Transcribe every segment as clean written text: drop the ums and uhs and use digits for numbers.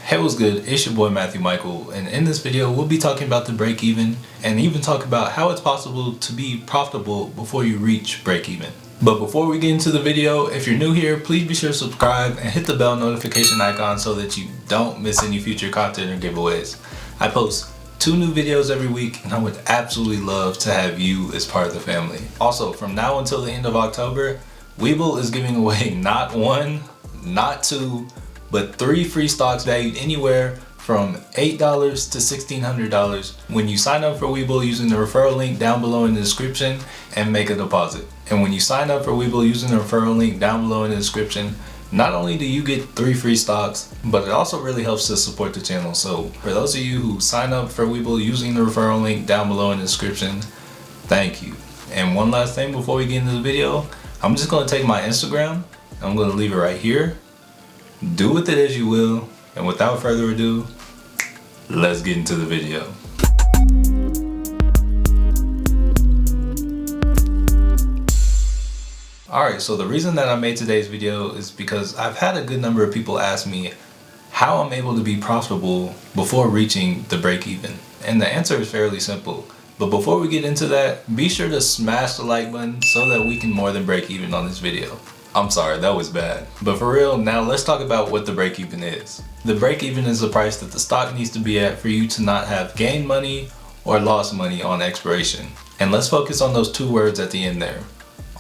Hey, what's good? It's your boy Matthew Michael, and in this video we'll be talking about the break even and even talk about how it's possible to be profitable before you reach break even. But before we get into the video, if you're new here, please be sure to subscribe and hit the bell notification icon so that you don't miss any future content or giveaways. I post 2 new videos every week, and I would absolutely love to have you as part of the family. Also, from now until the end of October, Webull is giving away not 1, not 2, but 3 free stocks valued anywhere from $8 to $1,600 when you sign up for Webull using the referral link down below in the description and make a deposit. And when you sign up for Webull using the referral link down below in the description, not only do you get 3 free stocks, but it also really helps to support the channel. So for those of you who sign up for Webull using the referral link down below in the description, thank you. And one last thing before we get into the video, I'm just going to take my Instagram, I'm going to leave it right here. Do with it as you will, and without further ado, let's get into the video. Alright, so the reason that I made today's video is because I've had a good number of people ask me how I'm able to be profitable before reaching the break even. And the answer is fairly simple. But before we get into that, be sure to smash the like button so that we can more than break even on this video. I'm sorry, that was bad. But for real, now let's talk about what the break even is. The break even is the price that the stock needs to be at for you to not have gained money or lost money on expiration. And let's focus on those 2 words at the end there,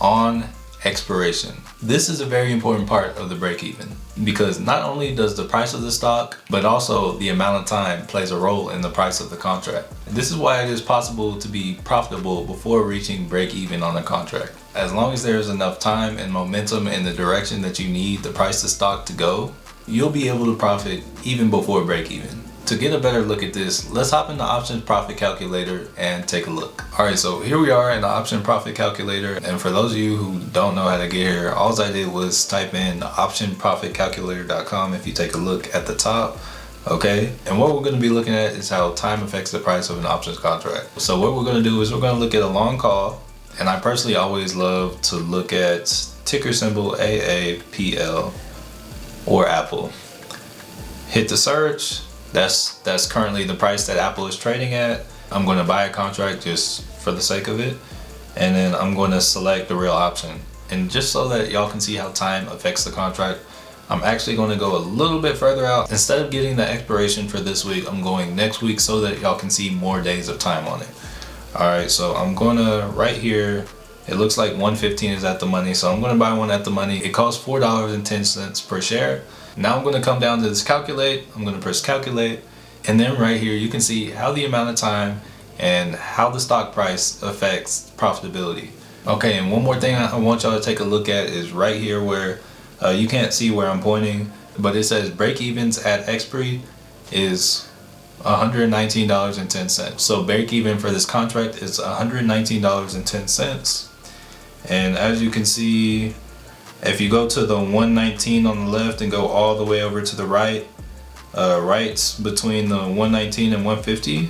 on expiration. This is a very important part of the break even because not only does the price of the stock, but also the amount of time plays a role in the price of the contract. This is why it is possible to be profitable before reaching break even on a contract. As long as there is enough time and momentum in the direction that you need the price of stock to go, you'll be able to profit even before break even. To get a better look at this, let's hop in the options profit calculator and take a look. Alright, so here we are in the option profit calculator, and for those of you who don't know how to get here, all I did was type in optionprofitcalculator.com if you take a look at the top. Okay, and what we're going to be looking at is how time affects the price of an options contract. So what we're going to do is we're going to look at a long call, and I personally always love to look at ticker symbol AAPL or Apple. Hit the search. That's currently the price that Apple is trading at. I'm going to buy a contract just for the sake of it, and then I'm going to select the real option. And just so that y'all can see how time affects the contract, I'm actually going to go a little bit further out. Instead of getting the expiration for this week, I'm going next week so that y'all can see more days of time on it. Alright, so I'm going to, right here, it looks like 115 is at the money, so I'm going to buy one at the money. It costs $4.10 per share. Now I'm going to come down to this calculate, I'm going to press calculate, and then right here you can see how the amount of time and how the stock price affects profitability. Okay, and one more thing I want y'all to take a look at is right here where you can't see where I'm pointing, but it says break evens at expiry is $119.10. So break even for this contract is $119.10. And as you can see, if you go to the 119 on the left and go all the way over to the right, right between the 119 and 150,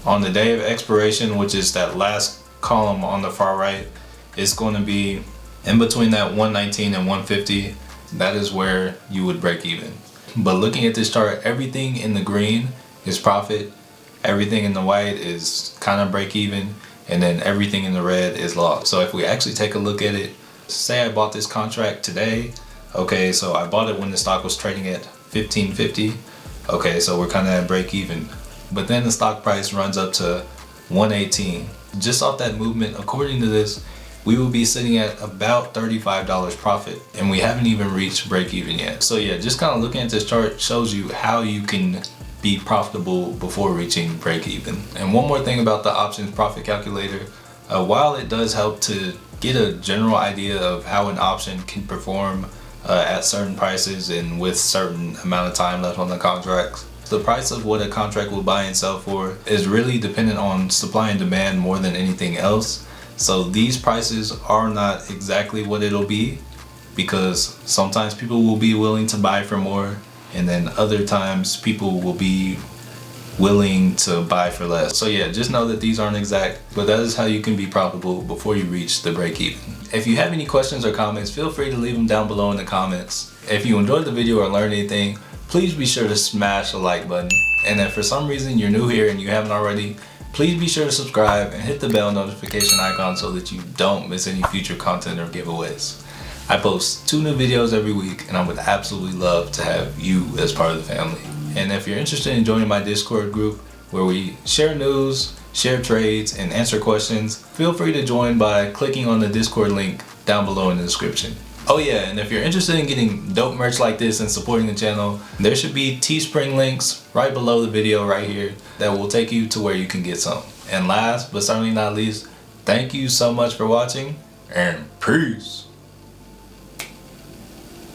on the day of expiration, which is that last column on the far right, it's going to be in between that 119 and 150. That is where you would break even. But looking at this chart, everything in the green is profit, everything in the white is kind of break even, and then everything in the red is loss. So if we actually take a look at it, say I bought this contract today. Okay, so I bought it when the stock was trading at $15.50. Okay, so we're kind of at break even. But then the stock price runs up to $118. Just off that movement, according to this, we will be sitting at about $35 profit, and we haven't even reached break even yet. So yeah, just kind of looking at this chart shows you how you can be profitable before reaching break even. And one more thing about the options profit calculator, while it does help to get a general idea of how an option can perform at certain prices and with certain amount of time left on the contracts, the price of what a contract will buy and sell for is really dependent on supply and demand more than anything else. So these prices are not exactly what it'll be, because sometimes people will be willing to buy for more, and then other times people will be willing to buy for less. So yeah, just know that these aren't exact, but that is how you can be profitable before you reach the break even. If you have any questions or comments, feel free to leave them down below in the comments. If you enjoyed the video or learned anything, please be sure to smash the like button. And if for some reason you're new here and you haven't already, please be sure to subscribe and hit the bell notification icon so that you don't miss any future content or giveaways. I post 2 new videos every week and I would absolutely love to have you as part of the family. And if you're interested in joining my Discord group where we share news, share trades, and answer questions, feel free to join by clicking on the Discord link down below in the description. Oh yeah, and if you're interested in getting dope merch like this and supporting the channel, there should be Teespring links right below the video right here that will take you to where you can get some. And last but certainly not least, thank you so much for watching, and peace.